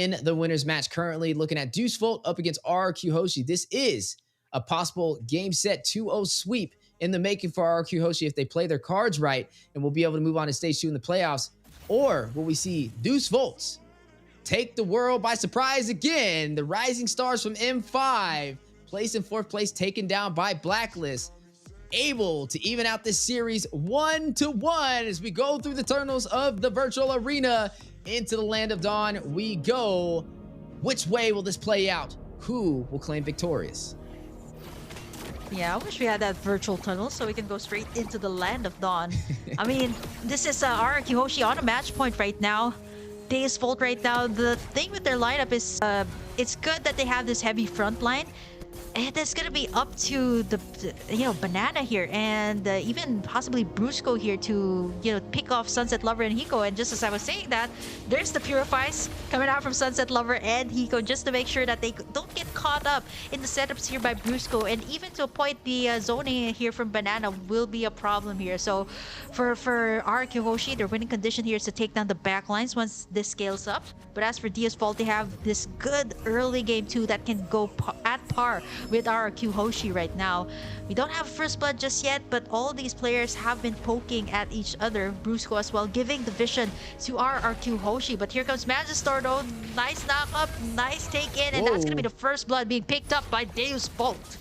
In the winners match currently, looking at Deus Vult up against RRQ Hoshi. This is a possible game set 2-0 sweep in the making for RRQ Hoshi if they play their cards right, and we'll be able to move on to stage 2 in the playoffs. Or will we see Deus Vult take the world by surprise again? The Rising Stars from M5, placed in 4th place, taken down by Blacklist, able to even out this series 1-1 as we go through the tunnels of the virtual arena. Into the land of dawn we go. Which way will this play out? Who will claim victorious? Yeah, I wish we had that virtual tunnel so we can go straight into the land of dawn. I mean, this is RRQ Hoshi on a match point right now. Deus Vult right now. The thing with their lineup is it's good that they have this heavy front line. And it's gonna be up to the Banana here and even possibly Brusco here to pick off Sunset Lover and Hiko. And just as I was saying that, there's the Purifies coming out from Sunset Lover and Hiko just to make sure that they don't get caught up in the setups here by Brusco. And even to a point, the zoning here from Banana will be a problem here. So for RRQ Hoshi, their winning condition here is to take down the back lines once this scales up. But as for Deus Vult, they have this good early game too that can go at par with RRQ Hoshi right now. We don't have first blood just yet, but all these players have been poking at each other. Brusco as well, giving the vision to RRQ Hoshi. But here comes Magistar though. Nice knock up, nice take in, and that's gonna be the first blood being picked up by Deus Vult.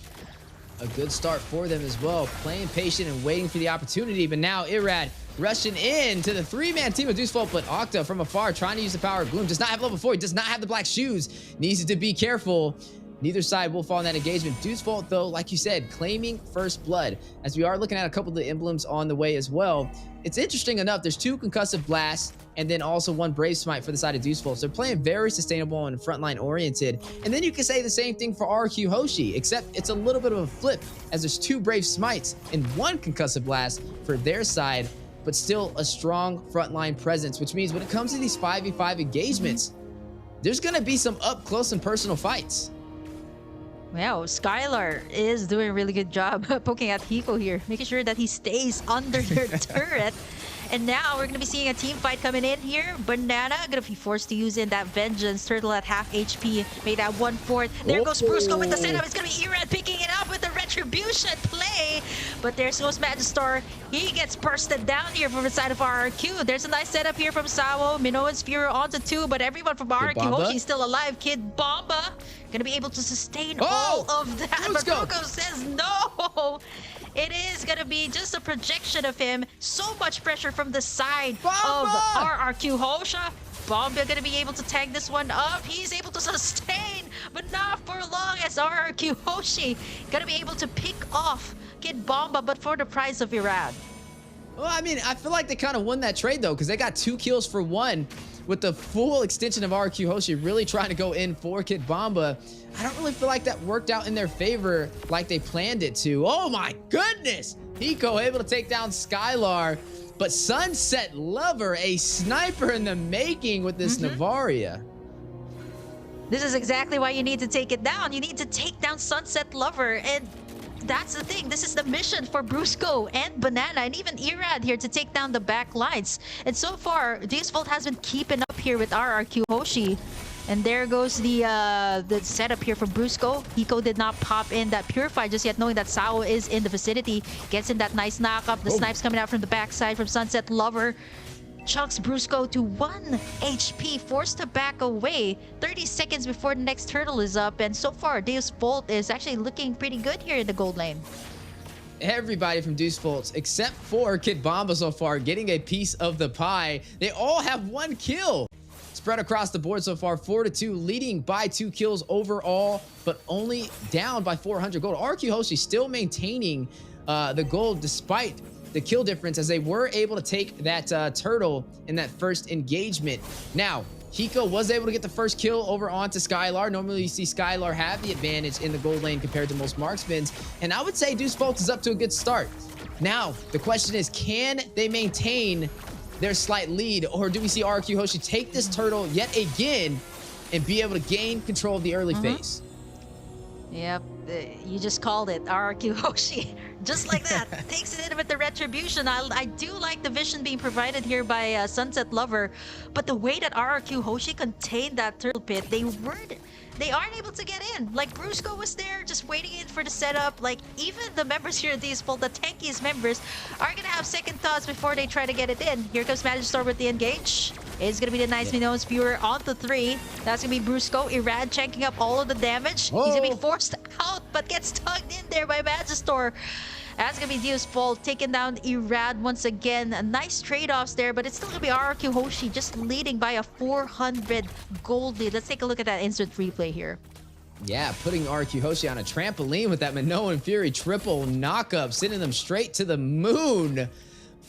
A good start for them as well, playing patient and waiting for the opportunity. But now Irad rushing in to the 3-man team of Deus Vult, but Octa from afar trying to use the power of Gloom. Does not have level 4, he does not have the black shoes. Needs to be careful. Neither side will fall in that engagement. Deus Vult, though, like you said, claiming first blood. As we are looking at a couple of the emblems on the way as well. It's interesting enough, there's 2 concussive blasts and then also 1 brave smite for the side of Deus Vult. So they're playing very sustainable and frontline oriented. And then you can say the same thing for RRQ Hoshi, except it's a little bit of a flip as there's 2 brave smites and 1 concussive blast for their side, but still a strong frontline presence, which means when it comes to these 5v5 engagements, there's gonna be some up close and personal fights. Wow, Skylar is doing a really good job poking at Hiko here, making sure that he stays under their turret. And now we're going to be seeing a team fight coming in here. Banana going to be forced to use in that Vengeance. Turtle at half HP, made at 1/4. There goes Brusco with the setup. It's going to be Irad picking it up with the Retribution play. But there goes Magistar. He gets bursted down here from the side of RRQ. There's a nice setup here from Sawo. Minoan's Fury onto 2, but everyone from RRQ Hoshi is still alive. Kid Bomba gonna be able to sustain all of that. But Brusco says no. It is gonna be just a projection of him. So much pressure from the side of RRQ Hoshi. Bomba gonna be able to tag this one up. He's able to sustain, but not for long as RRQ Hoshi gonna be able to pick off Kid Bomba, but for the price of Irad. Well, I mean, I feel like they kind of won that trade though, because they got 2 kills for 1 with the full extension of RRQ Hoshi really trying to go in for Kid Bomba. I don't really feel like that worked out in their favor like they planned it to. Oh my goodness! Hiko able to take down Skylar, but Sunset Lover, a sniper in the making with this Navaria. This is exactly why you need to take it down. You need to take down Sunset Lover, and that's the thing. This is the mission for Brusco and Banana and even Irad here to take down the back lines. And so far, Deus Vult has been keeping up here with RRQ Hoshi. And there goes the setup here from Brusco. Hiko did not pop in that Purify just yet, knowing that Sao is in the vicinity. Gets in that nice knockup. The snipes coming out from the backside from Sunset Lover. Chunks Brusco to 1 HP, forced to back away 30 seconds before the next turtle is up. And so far, Deus Vult is actually looking pretty good here in the gold lane. Everybody from Deus Vult, except for Kid Bomba so far, getting a piece of the pie. They all have 1 kill. Spread across the board so far, 4-2, leading by 2 kills overall, but only down by 400 gold. RRQ Hoshi still maintaining the gold despite the kill difference, as they were able to take that turtle in that first engagement. Now, Hiko was able to get the first kill over onto Skylar. Normally you see Skylar have the advantage in the gold lane compared to most marksmans, and I would say Deus Vult is up to a good start. Now, the question is, can they maintain their slight lead, or do we see RRQ Hoshi take this turtle yet again and be able to gain control of the early phase? Yep, you just called it. RRQ Hoshi Just like that. Takes it in with the retribution. I do like the vision being provided here by Sunset Lover, but the way that RRQ Hoshi contained that turtle pit, they aren't able to get in. Like, Brusco was there just waiting in for the setup. Like, even the members here at Deus Vult, the tankiest members, are gonna have second thoughts before they try to get it in. Here comes Magister with the engage. It's gonna be the nice Minoans viewer on the 3. That's gonna be Brusco. Irad checking up all of the damage. He's gonna be forced out, but gets tugged in there by Magister. That's gonna be Deus Vult taking down Irad once again. Nice trade-offs there, but it's still gonna be RRQ Hoshi just leading by a 400 gold lead. Let's take a look at that instant replay here. Yeah, putting RRQ Hoshi on a trampoline with that Minoan Fury triple knockup, sending them straight to the moon.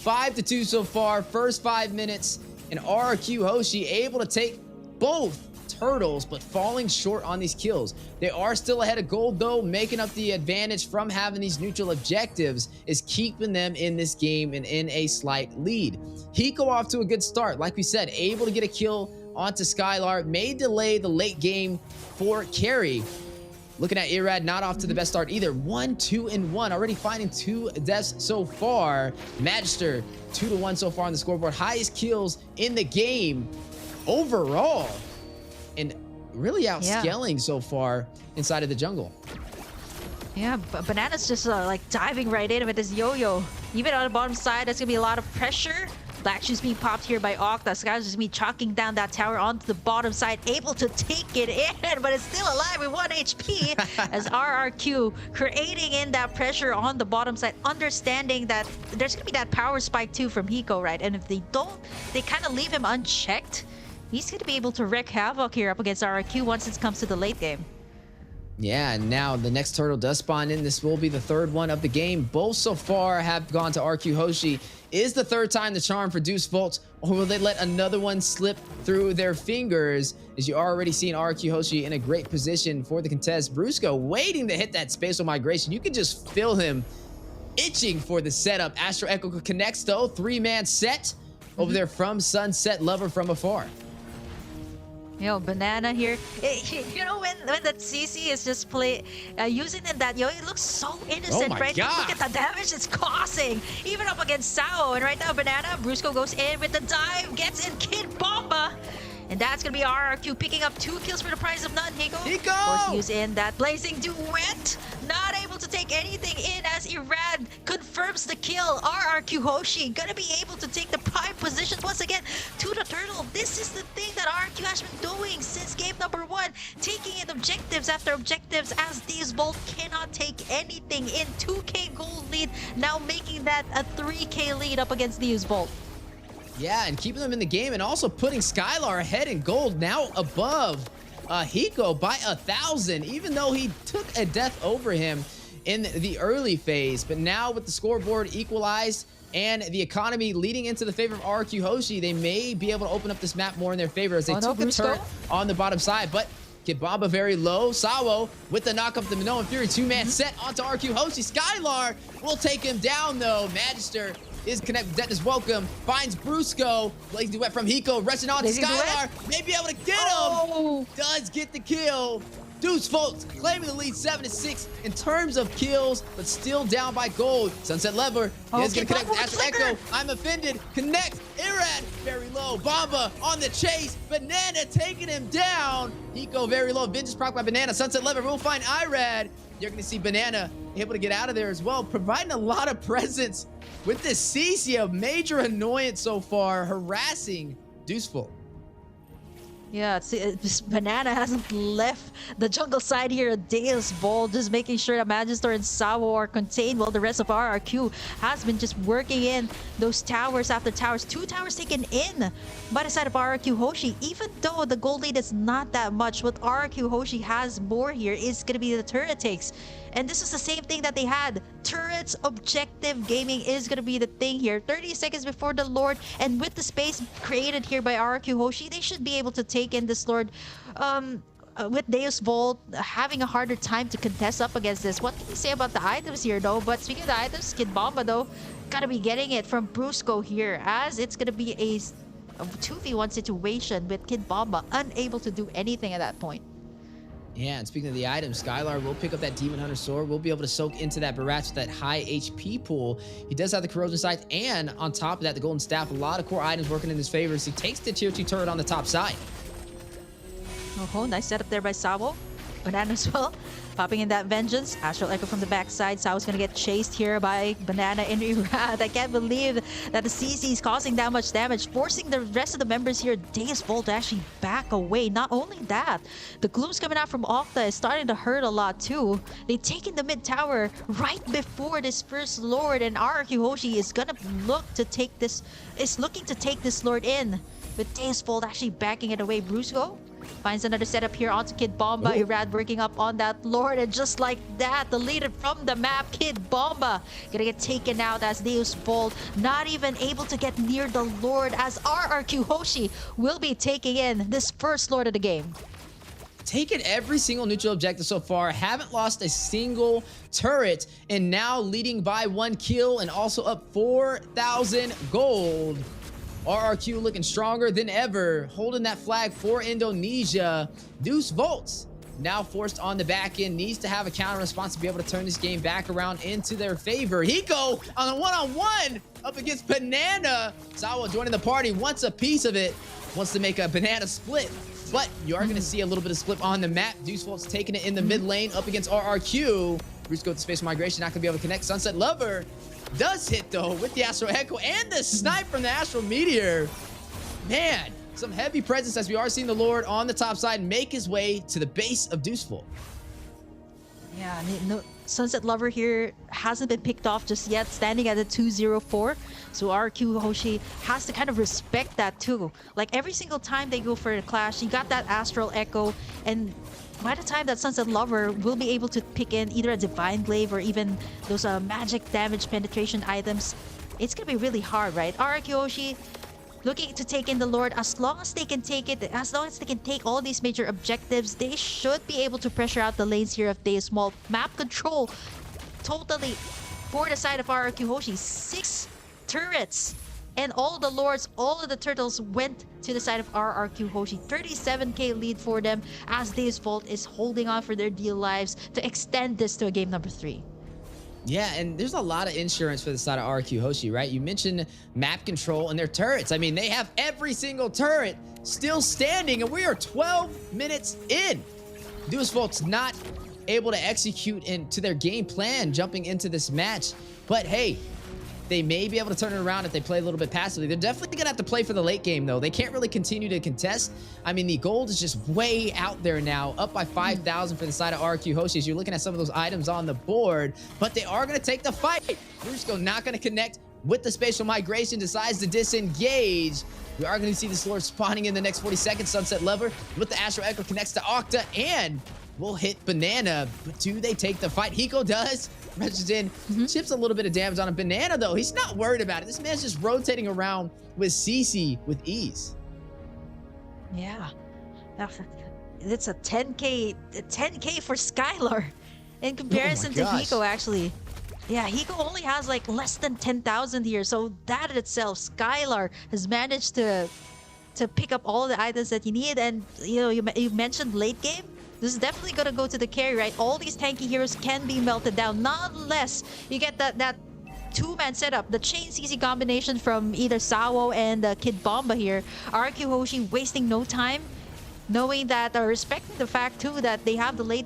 5-2 so far, first 5 minutes, and RRQ Hoshi able to take both turtles, but falling short on these kills. They are still ahead of gold though, making up the advantage from having these neutral objectives is keeping them in this game and in a slight lead. Hiko off to a good start. Like we said, able to get a kill onto Skylar, may delay the late game for carry. Looking at Irad, not off to the best start either. 1, 2, and 1, already finding 2 deaths so far. Magister, 2-1 so far on the scoreboard. Highest kills in the game overall. And really outscaling so far inside of the jungle. Yeah, but Banana's just like diving right in with his yo-yo. Even on the bottom side, there's gonna be a lot of pressure. Black Shoes being popped here by Octa. Sky's just be chalking down that tower onto the bottom side, able to take it in, but it's still alive with 1 HP as RRQ creating in that pressure on the bottom side, understanding that there's gonna be that power spike too from Hiko, right? And if they don't, they kind of leave him unchecked. He's going to be able to wreak havoc here up against RRQ once it comes to the late game. Yeah, and now the next turtle does spawn in. This will be the 3rd one of the game. Both so far have gone to RRQ Hoshi. Is the 3rd time the charm for Deus Vult, or will they let another one slip through their fingers? As you already seen RRQ Hoshi in a great position for the contest. Brusco waiting to hit that spatial migration. You can just feel him itching for the setup. Astro Echo connects though. 3-man set over there from Sunset Lover from afar. Yo, Banana here. You know, when that CC is just using that, it looks so innocent, right? God. Look at the damage it's causing, even up against Sao. And right now, Banana, Brusco goes in with the dive, gets in Kid Bomba. And that's going to be RRQ picking up 2 kills for the price of none. Hiko! Force use in that blazing duet. Not able to take anything in as Irad confirms the kill. RRQ Hoshi going to be able to take the prime position once again to the turtle. This is the thing that RRQ has been doing since game number 1. Taking in objectives after objectives as Deus Vult cannot take anything in. 2k gold lead, now making that a 3k lead up against Deus Vult. Yeah, and keeping them in the game and also putting Skylar ahead in gold, now above Hiko by 1,000, even though he took a death over him in the early phase. But now with the scoreboard equalized and the economy leading into the favor of RRQ Hoshi, they may be able to open up this map more in their favor as they took a turn on the bottom side. But Kibamba very low. Sawo with the knock up the Minoan Fury 2-man set onto RRQ Hoshi. Skylar will take him down though. Magister is connected. Death is welcome. Finds Brusco. Blazing duet from Hiko. Rushing on to Skylar. May be able to get him. Does get the kill. Deus Vult claiming the lead 7-6 in terms of kills, but still down by gold. Sunset Lover is going to connect with Astro Echo. I'm offended. Connect. Irad very low. Bomba on the chase. Banana taking him down. Hiko very low. Vengeance proc by Banana. Sunset Lover will find Irad. You're going to see Banana able to get out of there as well, providing a lot of presence with this CC, a major annoyance so far, harassing Deus Vult. Yeah, this Banana hasn't left the jungle side here at Deus Vult, just making sure that Magister and Sawo are contained while the rest of RRQ has been just working in those towers after towers. 2 towers taken in by the side of RRQ Hoshi. Even though the gold lead is not that much, what RRQ Hoshi has more here is going to be the turret takes. And this is the same thing that they had. Turrets, objective gaming is going to be the thing here. 30 seconds before the Lord, and with the space created here by RRQ Hoshi, they should be able to take in this Lord. With Deus Vult having a harder time to contest up against this. What can you say about the items here though? But speaking of the items, Kid Bomba though, gotta be getting it from Brusco here, as it's gonna be a 2v1 situation with Kid Bomba unable to do anything at that point. Yeah, and speaking of the items, Skylar will pick up that Demon Hunter sword. We'll be able to soak into that Barats with that high HP pool. He does have the Corrosion Sight, and on top of that, the Golden Staff. A lot of core items working in his favor as he takes the tier 2 turret on the top side. Oh, nice setup there by Sabo. Banana as well. Popping in that Vengeance. Astral Echo from the backside. Sao's gonna get chased here by Banana and Irad. I can't believe that the CC is causing that much damage, forcing the rest of the members here, Deus Vult, to actually back away. Not only that, the Glooms coming out from Octa is starting to hurt a lot too. They take in the mid tower right before this first Lord, and RRQ Hoshi is gonna look to take this, is looking to take this Lord in, with Deus Vult actually backing it away. Brusco finds another setup here onto Kid Bomba. Irad working up on that Lord, and just like that, the leader from the map, Kid Bomba, gonna get taken out as Deus Vult not even able to get near the Lord, as RRQ Hoshi will be taking in this first Lord of the game. Taken every single neutral objective so far, haven't lost a single turret, and now leading by 1 kill and also up 4,000 gold. RRQ looking stronger than ever, holding that flag for Indonesia. Deus Vult now forced on the back end, needs to have a counter response to be able to turn this game back around into their favor. Hiko on a one-on-one up against Banana. Sawa joining the party, wants a piece of it, wants to make a Banana split. But you are going to see a little bit of split on the map. Deus Vult's taking it in the mid lane up against RRQ. Bruce go with the Space Migration, not going to be able to connect. Sunset Lover does hit though with the Astral Echo and the snipe from the Astral Meteor. Man, some heavy presence as we are seeing the Lord on the top side make his way to the base of Deus Vult. Yeah, no, Sunset Lover here hasn't been picked off just yet, standing at a 204. So RQ Hoshi has to kind of respect that too. Like every single time they go for a clash, you got that Astral Echo, and by the time that Sunset Lover will be able to pick in either a Divine Glaive or even those magic damage penetration items, it's gonna be really hard, right? RRQ Hoshi looking to take in the Lord. As long as they can take it, as long as they can take all these major objectives, they should be able to pressure out the lanes here of Deus Vult. Map control totally for the side of RRQ Hoshi. 6 turrets, and all the Lords, all of the turtles went to the side of RRQ Hoshi. 37k lead for them as Deus Vult is holding on for their dear lives to extend this to a game number 3. Yeah, and there's a lot of insurance for the side of RQ Hoshi, right? You mentioned map control and their turrets. I mean, they have every single turret still standing, and we are 12 minutes in. Deus Vult's not able to execute into their game plan jumping into this match. But hey, they may be able to turn it around if they play a little bit passively. They're definitely going to have to play for the late game, though. They can't really continue to contest. I mean, the gold is just way out there now, up by 5,000 for the side of RQ Hoshi as you're looking at some of those items on the board. But they are going to take the fight. Brusco not going to connect with the Spatial Migration, decides to disengage. We are going to see this Lord spawning in the next 40 seconds. Sunset Lover with the Astral Echo connects to Octa and will hit Banana. But do they take the fight? Hiko does. Rushes in, chips a little bit of damage on a Banana, though. He's not worried about it. This man's just rotating around with CC with ease. Yeah. It's a 10k for Skylar in comparison to Hiko, actually. Yeah, Hiko only has like less than 10,000 here, so that in itself, Skylar has managed to pick up all the items that you need. And you know, you mentioned late game. This is definitely gonna go to the carry, right? All these tanky heroes can be melted down, not unless you get that two-man setup, the chain CC combination from either Sawo and Kid Bomba here. RQ Hoshi wasting no time, knowing that, respecting the fact too that they have the late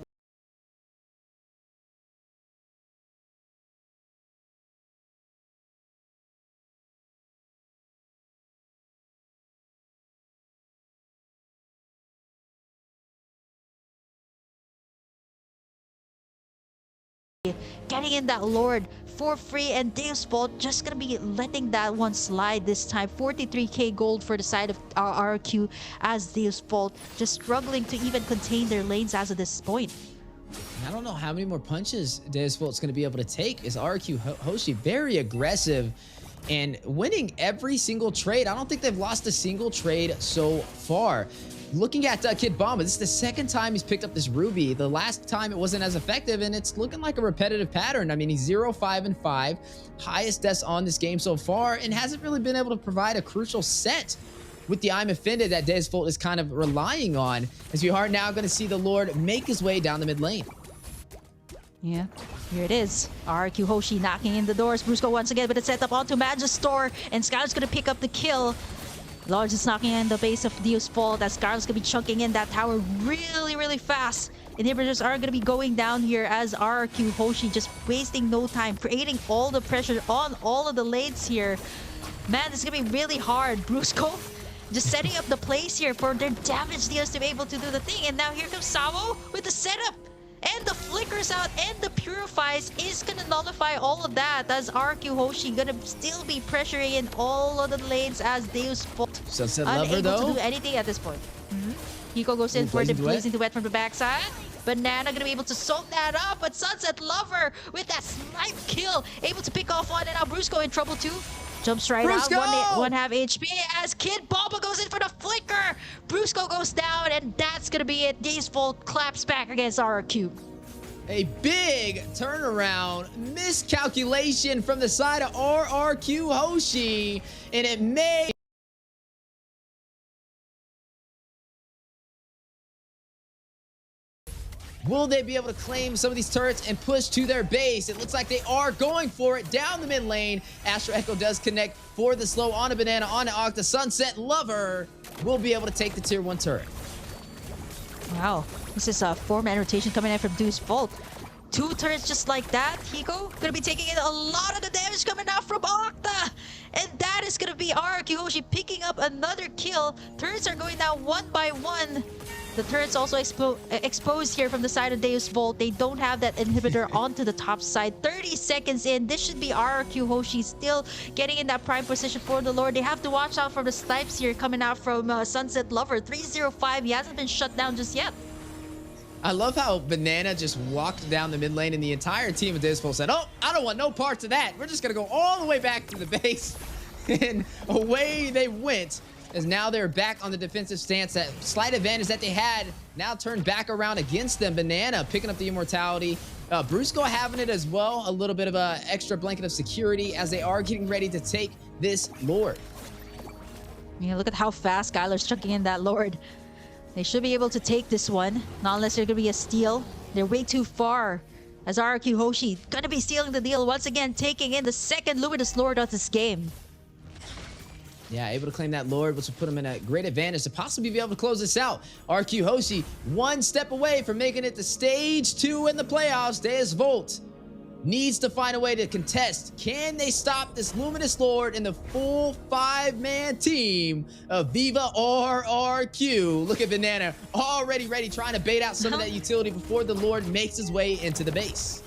getting in that Lord for free, and Deus Vult just gonna be letting that one slide this time. 43k gold for the side of RRQ as Deus Vult just struggling to even contain their lanes as of this point. I don't know how many more punches Deus Vult's going to be able to take. Is RQ Hoshi very aggressive and winning every single trade. I don't think they've lost a single trade so far. Looking at Kid Bomba, this is the second time he's picked up this Ruby. The last time it wasn't as effective, and it's looking like a repetitive pattern. I mean, he's 0-5-5, highest deaths on this game so far, and hasn't really been able to provide a crucial set with the I'm Offended that Deus Vult is kind of relying on, as we are now going to see the Lord make his way down the mid lane. Yeah, here it is. RRQ Hoshi knocking in the doors. Brusco once again with a setup onto Magister, and Skylar's gonna pick up the kill. Lords is knocking in the base of Deus Vult as Skylar's gonna be chunking in that tower really fast. Inhibitors are gonna be going down here as RRQ Hoshi just wasting no time, creating all the pressure on all of the lanes here. Man, this is gonna be really hard. Brusco just setting up the place here for their damage dealers to be able to do the thing. And now here comes Sawo with the setup. And the flickers out and the purifies is gonna nullify all of that, as RQ Hoshi gonna still be pressuring in all of the lanes as Deus Vult Sunset Lover, unable though, to do anything at this point. Hiko goes in for the Blazing Duet from the backside. Banana gonna be able to soak that up, but Sunset Lover with that snipe kill, able to pick off one, and now Brusco in trouble too. Jumps right out, one half HP as Kid Bomba goes in for the flicker. Brusco goes down, and that's gonna be it. Deus Vult claps back against RRQ. A big turnaround, miscalculation from the side of RRQ Hoshi, and it may... Will they be able to claim some of these turrets and push to their base? It looks like they are going for it down the mid lane. Astro Echo does connect for the slow on a Banana, on an Octa. Sunset Lover will be able to take the tier 1 turret. Wow, this is a 4-man rotation coming in from Deus Vult. 2 turrets just like that. Hiko gonna be taking in a lot of the damage coming out from Octa. And that is gonna be RRQ Hoshi picking up another kill. Turrets are going down one by one. The turret's also exposed here from the side of Deus Vult. They don't have that inhibitor onto the top side. 30 seconds in. This should be RRQ Hoshi still getting in that prime position for the Lord. They have to watch out for the snipes here coming out from Sunset Lover. 305. He hasn't been shut down just yet. I love how Banana just walked down the mid lane and the entire team of Deus Vult said, oh, I don't want no parts of that. We're just going to go all the way back to the base. And away they went. As now they're back on the defensive stance. That slight advantage that they had now turned back around against them. Banana picking up the immortality. Brusco having it as well. A little bit of an extra blanket of security as they are getting ready to take this Lord. Yeah, look at how fast Skylar's chucking in that Lord. They should be able to take this one. Not unless they're going to be a steal. They're way too far. As RRQ Hoshi going to be stealing the deal once again, taking in the second Luminous Lord of this game. Yeah, able to claim that Lord, which will put him in a great advantage to possibly be able to close this out. RQ Hoshi, one step away from making it to stage 2 in the playoffs. Deus Vult needs to find a way to contest. Can they stop this Luminous Lord and the full 5-man team of Viva RRQ? Look at Banana, already ready, trying to bait out some of that utility before the Lord makes his way into the base.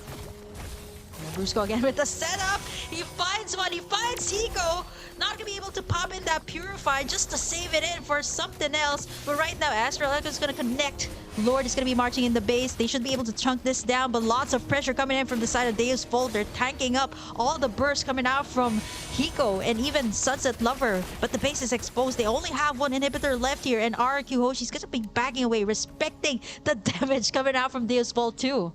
Brusco again with the setup. He finds one. He finds Hiko. Not gonna be able to pop in that Purify just to save it in for something else. But right now, Astral Echo is gonna connect. Lord is gonna be marching in the base. They should be able to chunk this down, but lots of pressure coming in from the side of Deus Vult. They're tanking up all the bursts coming out from Hiko and even Sunset Lover. But the base is exposed. They only have one inhibitor left here, and RRQ Hoshi's gonna be backing away, respecting the damage coming out from Deus Vult too.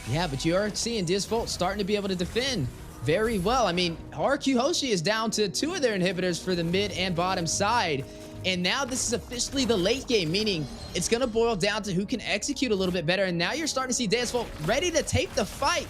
Yeah, but you are seeing Deus Vult starting to be able to defend very well. I mean, RQ Hoshi is down to 2 of their inhibitors for the mid and bottom side. And now this is officially the late game, meaning it's going to boil down to who can execute a little bit better. And now you're starting to see Deus Vult ready to take the fight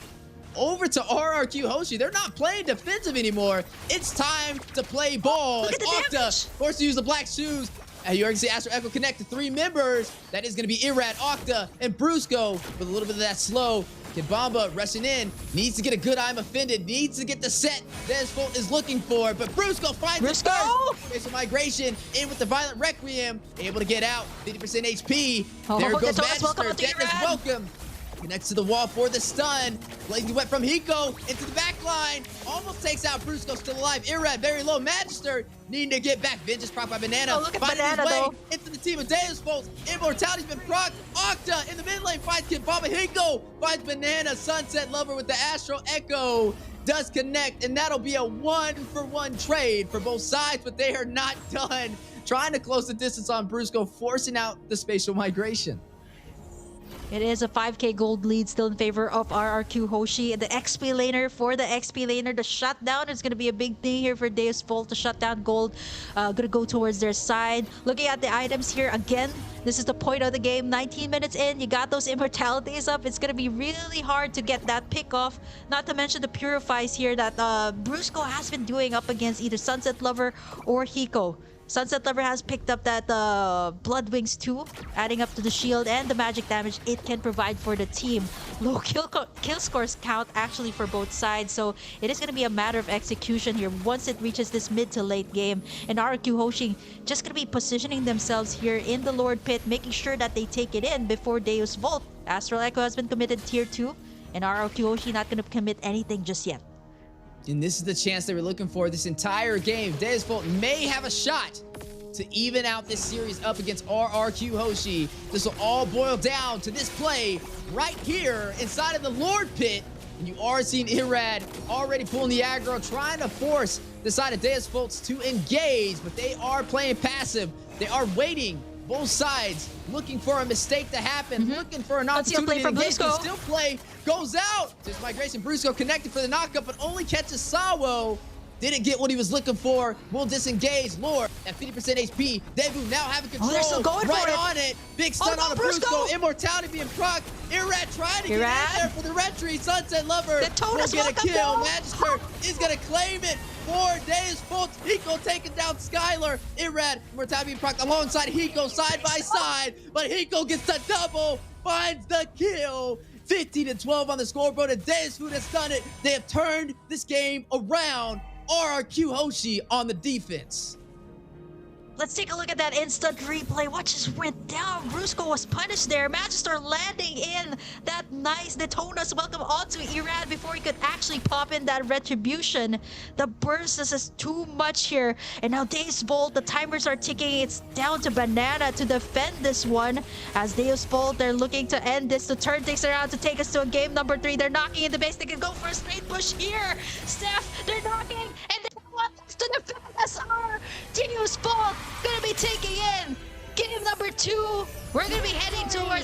over to RRQ Hoshi. They're not playing defensive anymore. It's time to play ball. Look at the Octa forced to use the black shoes. You already see Astro Echo connect to 3 members. That is going to be Irad, Octa, and Brusco with a little bit of that slow. Kid Bomba rushing in, needs to get a good I'm Offended, needs to get the set Deus Vult is looking for, but Brusco finds the first. Facial migration in with the Violent Requiem, able to get out, 50% HP. There goes Magister, Death is welcome. Connects to the wall for the stun. Blazing Wet from Hiko into the back line. Almost takes out Brusco, still alive. Irad, very low. Magister needing to get back. Vengeance proc by Banana. Oh, look at finding Banana, his way though. into the team of Deus Vult. Immortality's been proc. Octa in the mid lane finds Kid Bomba. Hiko finds Banana. Sunset Lover with the Astro Echo does connect, and that'll be a 1-for-1 trade for both sides, but they are not done. Trying to close the distance on Brusco, forcing out the spatial migration. It is a 5k gold lead still in favor of RRQ Hoshi. The XP laner, for the XP laner, the shutdown is going to be a big thing here for Deus Vult. The shutdown gold going to go towards their side. Looking at the items here again, this is the point of the game. 19 minutes in, you got those immortalities up. It's going to be really hard to get that pick off. Not to mention the purifies here that Brusco has been doing up against either Sunset Lover or Hiko. Sunset Lover has picked up that Blood Wings too, adding up to the shield and the magic damage it can provide for the team. Low kill scores count actually for both sides, so it is going to be a matter of execution here once it reaches this mid to late game. And RRQ Hoshi just going to be positioning themselves here in the Lord Pit, making sure that they take it in before Deus Vult. Astral Echo has been committed tier 2, and RRQ Hoshi not going to commit anything just yet. And this is the chance they were looking for this entire game. Deus Vult may have a shot to even out this series up against RRQ Hoshi. This will all boil down to this play right here inside of the Lord Pit. And you are seeing Irad already pulling the aggro, trying to force the side of Deus Vult to engage, but they are playing passive. They are waiting, both sides, looking for a mistake to happen, looking for an opportunity to engage. Still play goes out. This migration, Brusco connected for the knockup, but only catches Sawo. Didn't get what he was looking for. Will disengage. Lord at 50% HP. Debu now having control. They're still going right for it. on it. Big stun on the Brusco. Immortality being procced. Irad trying to get in there for the retreat. Sunset Lover will get a kill. Magister is going to claim it for Deus Vult. Hiko taking down Skylar. Irad, Immortality being procced alongside Hiko side by side. But Hiko gets the double. Finds the kill. 15-12 on the scoreboard, and Deus Vult has done it. They have turned this game around. RRQ Hoshi on the defense. Let's take a look at that instant replay. What just went down? Brusco was punished there. Magister landing in that nice Detona's welcome onto Irad before he could actually pop in that retribution. The burst is just too much here. And now Deus Vult, the timers are ticking. It's down to Banana to defend this one. As Deus Vult, they're looking to end this, to turn things around, to take us to a game number 3. They're knocking in the base. They can go for a straight push here. Steph, they're knocking, and they want us to defend SR. Deus Vult gonna be taking in game number 2. We're gonna be heading towards